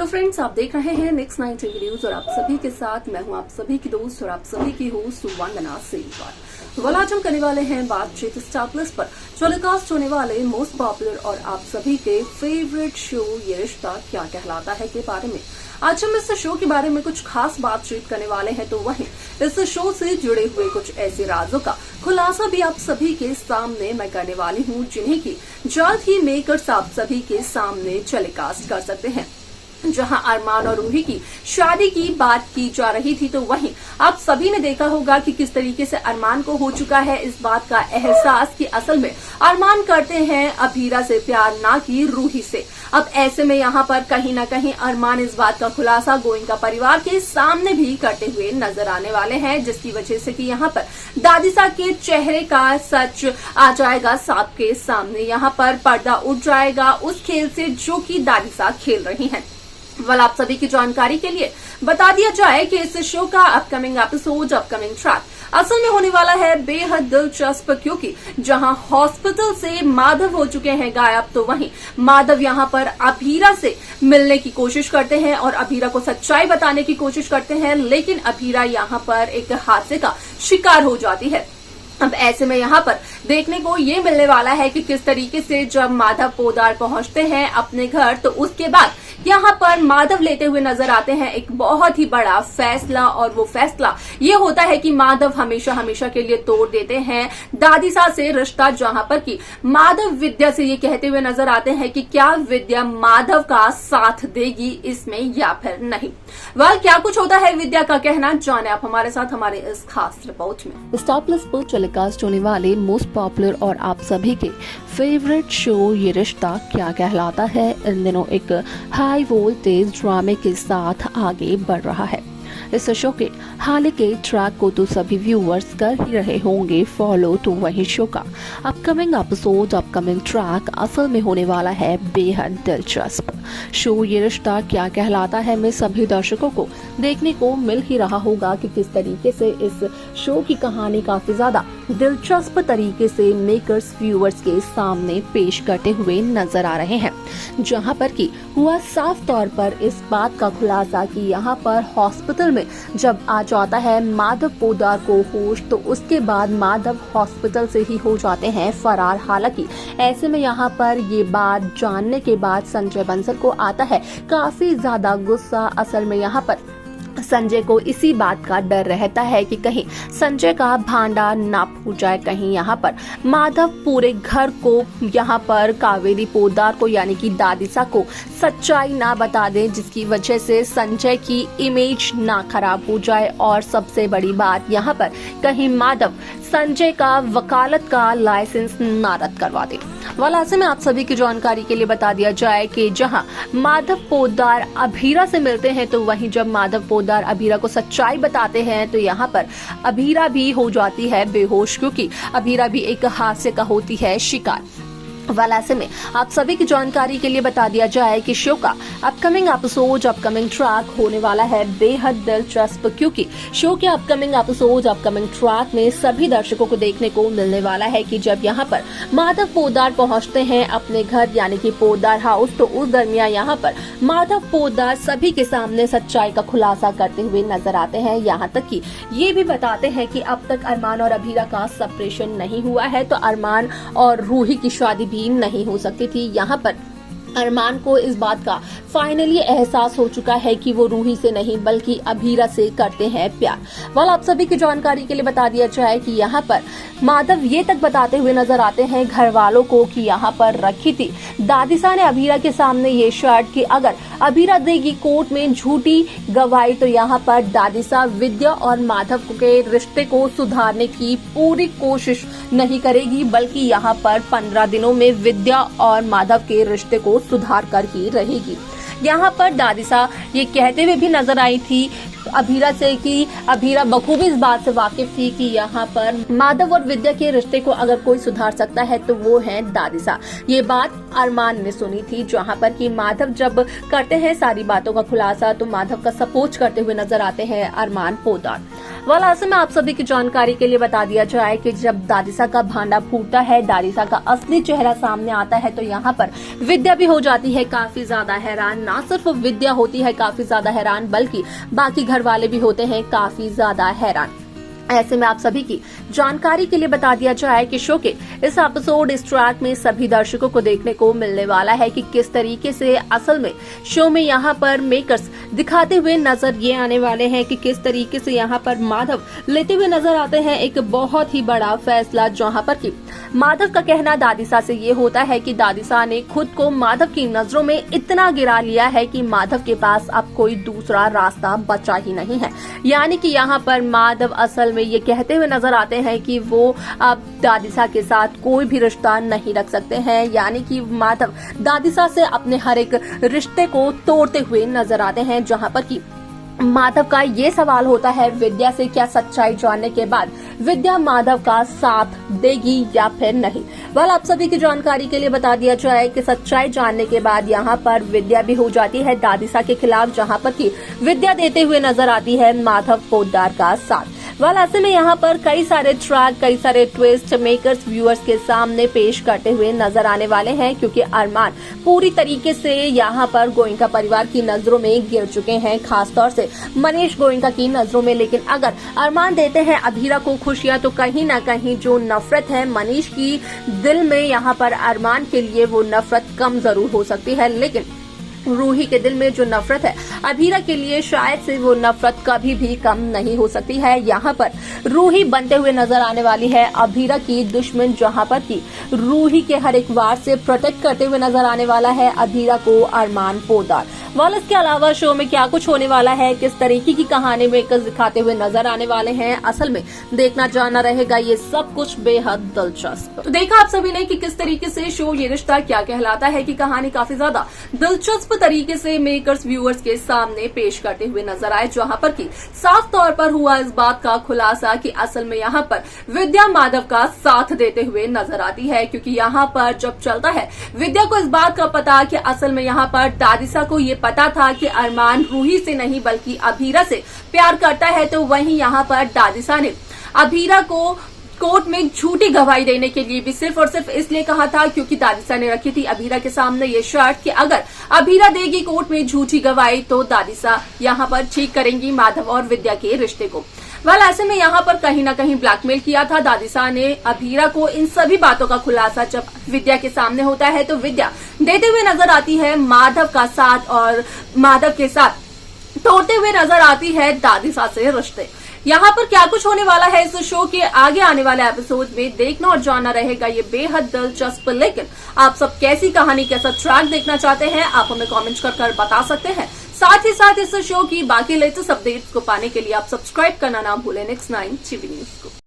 Hello friends, आप देख रहे हैं नेक्स्ट 90 न्यूज और आप सभी के साथ मैं हूं आप सभी की दोस्त और आप सभी की होस्ट वंदना सेलवाल। आज हम करने वाले हैं बातचीत स्टार प्लस पर टेलीकास्ट होने वाले मोस्ट पॉपुलर और आप सभी के फेवरेट शो ये रिश्ता क्या कहलाता है के बारे में। आज हम इस शो के बारे में कुछ खास बातचीत करने वाले हैं, तो वहीं इस शो से जुड़े हुए कुछ ऐसे राजों का खुलासा भी आप सभी के सामने मैं करने वाली हूं, जिन्हें की जल्द ही मेकर्स आप सभी के सामने टेलीकास्ट कर सकते हैं। जहां अरमान और रूही की शादी की बात की जा रही थी, तो वहीं आप सभी ने देखा होगा कि किस तरीके से अरमान को हो चुका है इस बात का एहसास कि असल में अरमान करते हैं अभीरा से प्यार, ना कि रूही से। अब ऐसे में यहाँ पर कहीं ना कहीं अरमान इस बात का खुलासा गोइंका परिवार के सामने भी करते हुए नजर आने वाले हैं, जिसकी वजह से कि यहाँ पर दादीसा के चेहरे का सच आ जाएगा सबके सामने। यहाँ पर पर्दा उठ जाएगा उस खेल से जो कि दादीसा खेल रही हैं। आप सभी की जानकारी के लिए बता दिया जाए कि इस शो का अपकमिंग एपिसोड, अपकमिंग ट्रैक असल में होने वाला है बेहद दिलचस्प, क्योंकि जहां हॉस्पिटल से माधव हो चुके हैं गायब, तो वहीं माधव यहां पर अभीरा से मिलने की कोशिश करते हैं और अभीरा को सच्चाई बताने की कोशिश करते हैं, लेकिन अभीरा यहां पर एक हादसे का शिकार हो जाती है। अब ऐसे में यहाँ पर देखने को ये मिलने वाला है कि किस तरीके से जब माधव पोदार पहुंचते हैं अपने घर, तो उसके बाद यहाँ पर माधव लेते हुए नजर आते हैं एक बहुत ही बड़ा फैसला, और वो फैसला ये होता है कि माधव हमेशा हमेशा के लिए तोड़ देते हैं दादीसा से रिश्ता, जहाँ पर कि माधव विद्या से ये कहते हुए नजर आते हैं कि क्या विद्या माधव का साथ देगी इसमें या फिर नहीं। क्या कुछ होता है विद्या का कहना, जाने आप हमारे साथ हमारे इस खास रिपोर्ट में। स्टार प्लस पर टेलीकास्ट होने वाले मोस्ट पॉपुलर और आप सभी के फेवरेट शो ये रिश्ता क्या कहलाता है इन दिनों एक हाई वोल्टेज ड्रामे के साथ आगे बढ़ रहा है। इस शो के हाल के ट्रैक को तो सभी व्यूअर्स कर ही रहे होंगे फॉलो, तो वही शो का अपकमिंग एपिसोड, अपकमिंग ट्रैक असल में होने वाला है बेहद दिलचस्प। शो ये रिश्ता क्या कहलाता है में सभी दर्शकों को देखने को मिल ही रहा होगा कि किस तरीके से इस शो की कहानी काफी ज्यादा दिलचस्प तरीके से मेकर्स व्यूअर्स के सामने पेश करते हुए नजर आ रहे हैं, जहां पर कि हुआ साफ तौर पर इस बात का खुलासा कि यहाँ पर हॉस्पिटल में जब आ जाता है माधव पोदार को होश, तो उसके बाद माधव हॉस्पिटल से ही हो जाते हैं फरार। हालांकि ऐसे में यहाँ पर ये बात जानने के बाद संजय बंसल को आता है काफी ज्यादा गुस्सा। असल में यहाँ पर संजय को इसी बात का डर रहता है कि कहीं संजय का भांडा ना फूट जाए, कहीं यहाँ पर माधव पूरे घर को यहाँ पर कावेरी पोदार को यानी कि दादीसा को सच्चाई ना बता दे, जिसकी वजह से संजय की इमेज ना खराब हो जाए। और सबसे बड़ी बात यहाँ पर कहीं माधव संजय का वकालत का लाइसेंस ना रद्द करवा दे। ऐसे में आप सभी की जानकारी के लिए बता दिया जाए कि जहां माधव पोदार अभीरा से मिलते हैं, तो वहीं जब माधव पोदार अभीरा को सच्चाई बताते हैं, तो यहाँ पर अभीरा भी हो जाती है बेहोश, क्योंकि अभीरा भी एक हादसे का होती है शिकार। ऐसे में आप सभी की जानकारी के लिए बता दिया जाए कि शो का अपकमिंग एपिसोड, अपकमिंग ट्रैक होने वाला है बेहद दिलचस्प, क्योंकि शो के अपकमिंग एपिसोड, अपकमिंग ट्रैक में सभी दर्शकों को देखने को मिलने वाला है कि जब यहाँ पर माधव पोदार पहुंचते हैं अपने घर यानी कि पोदार हाउस, तो उस दरमियान यहाँ पर माधव पोदार सभी के सामने सच्चाई का खुलासा करते हुए नजर आते हैं। यहाँ तक कि ये भी बताते हैं कि अब तक अरमान और अभीरा का सेपरेशन नहीं हुआ है, तो अरमान और रूही की शादी भी नहीं हो सकती थी। यहाँ पर अरमान को इस बात का फाइनली एहसास हो चुका है कि वो रूही से नहीं बल्कि अभीरा से करते हैं प्यार। आप सभी की जानकारी के लिए बता दिया जाए कि यहाँ पर माधव ये तक बताते हुए नजर आते हैं घर वालों को कि यहाँ पर रखी थी दादीसा ने अभीरा के सामने ये शर्त कि अगर अभीरा देगी कोर्ट में झूठी गवाही, तो यहाँ पर दादीसा विद्या और माधव के रिश्ते को सुधारने की पूरी कोशिश नहीं करेगी, बल्कि यहाँ पर 15 दिनों में विद्या और माधव के रिश्ते को सुधार कर ही रहेगी। यहाँ पर दादीसा ये कहते हुए भी नजर आई थी अभीरा से कि अभीरा बखूबी इस बात से वाकिफ थी कि यहाँ पर माधव और विद्या के रिश्ते को अगर कोई सुधार सकता है तो वो है दादीसा। ये बात अरमान ने सुनी थी, जहाँ पर कि माधव जब करते हैं सारी बातों का खुलासा, तो माधव का सपोर्ट करते हुए नजर आते हैं अरमान पोदार। वाला ऐसे में आप सभी की जानकारी के लिए बता दिया जाए कि जब दादिसा का भांडा फूटता है, दादिसा का असली चेहरा सामने आता है, तो यहाँ पर विद्या भी हो जाती है काफी ज्यादा हैरान। ना सिर्फ विद्या होती है काफी ज्यादा हैरान, बल्कि बाकी घर वाले भी होते हैं काफी ज्यादा हैरान। ऐसे में आप सभी की जानकारी के लिए बता दिया जाए कि शो के इस एपिसोड, इस ट्रैक में सभी दर्शकों को देखने को मिलने वाला है कि किस तरीके से असल में शो में यहाँ पर मेकर्स दिखाते हुए नजर ये आने वाले हैं कि किस तरीके से यहाँ पर माधव लेते हुए नजर आते हैं एक बहुत ही बड़ा फैसला, जहाँ पर कि माधव का कहना दादिसा से ये होता है कि दादिसा ने खुद को माधव की नजरों में इतना गिरा लिया है कि माधव के पास अब कोई दूसरा रास्ता बचा ही नहीं है। यानी कि यहाँ पर माधव असल में ये कहते हुए नजर आते हैं कि वो अब दादिसा के साथ कोई भी रिश्ता नहीं रख सकते हैं। यानी कि माधव दादिसा से अपने हर एक रिश्ते को तोड़ते हुए नजर आते हैं, जहां पर कि माधव का ये सवाल होता है विद्या से, क्या सच्चाई जानने के बाद विद्या माधव का साथ देगी या फिर नहीं। वाल आप सभी की जानकारी के लिए बता दिया जाए कि सच्चाई जानने के बाद यहाँ पर विद्या भी हो जाती है दादिसा के खिलाफ, जहाँ पर कि विद्या देते हुए नजर आती है माधव पोद्दार का साथ। वाल ऐसे में यहाँ पर कई सारे ट्रैक, कई सारे ट्विस्ट मेकर्स व्यूअर्स के सामने पेश करते हुए नजर आने वाले हैं, क्योंकि अरमान पूरी तरीके से यहाँ पर गोयनका परिवार की नजरों में गिर चुके हैं, खासतौर से मनीष गोयनका की नजरों में। लेकिन अगर अरमान देते हैं अभीरा को खुशियां, तो कहीं ना कहीं जो नफरत है मनीष की दिल में, यहाँ पर अरमान के लिए वो नफरत कम जरूर हो सकती है, लेकिन रूही के दिल में जो नफरत है अभीरा के लिए, शायद से वो नफरत कभी भी कम नहीं हो सकती है। यहाँ पर रूही बनते हुए नजर आने वाली है अभीरा की दुश्मन, जहाँ पर की रूही के हर एक वार से प्रोटेक्ट करते हुए नजर आने वाला है अभीरा को अरमान पोद्दार। वाल इसके अलावा शो में क्या कुछ होने वाला है, किस तरीके की कहानी मेकर्स दिखाते हुए नजर आने वाले हैं, असल में देखना जानना रहेगा ये सब कुछ बेहद दिलचस्प। तो देखा आप सभी ने कि किस तरीके से शो ये रिश्ता क्या कहलाता है की कहानी काफी ज्यादा दिलचस्प तरीके से मेकर्स व्यूअर्स के सामने पेश करते हुए नजर आए, जहां पर कि साफ तौर पर हुआ इस बात का खुलासा कि असल में यहाँ पर विद्या माधव का साथ देते हुए नजर आती है, क्योंकि यहाँ पर जब चलता है विद्या को इस बात का पता कि असल में यहाँ पर दादिसा को ये पता था कि अरमान रूही से नहीं बल्कि अभीरा से प्यार करता है, तो वहीं यहाँ पर दादिसा ने अभीरा को कोर्ट में झूठी गवाही देने के लिए भी सिर्फ और सिर्फ इसलिए कहा था क्योंकि दादिसा ने रखी थी अभीरा के सामने ये शर्त कि अगर अभीरा देगी कोर्ट में झूठी गवाही तो दादिसा यहाँ पर ठीक करेंगी माधव और विद्या के रिश्ते को। वाल ऐसे में यहाँ पर कहीं ना कहीं ब्लैकमेल किया था दादिसा ने अभीरा को। इन सभी बातों का खुलासा जब विद्या के सामने होता है तो विद्या देते हुए नजर आती है माधव का साथ, और माधव के साथ तोड़ते हुए नजर आती है दादिसा से रिश्ते। यहाँ पर क्या कुछ होने वाला है इस शो के आगे आने वाले एपिसोड में देखना और जानना रहेगा ये बेहद दिलचस्प। लेकिन आप सब कैसी कहानी, कैसा ट्रैक देखना चाहते हैं, आप हमें कमेंट कर बता सकते हैं। साथ ही साथ इस शो की बाकी लेटेस्ट अपडेट्स को पाने के लिए आप सब्सक्राइब करना ना भूलें Next9 TV न्यूज को।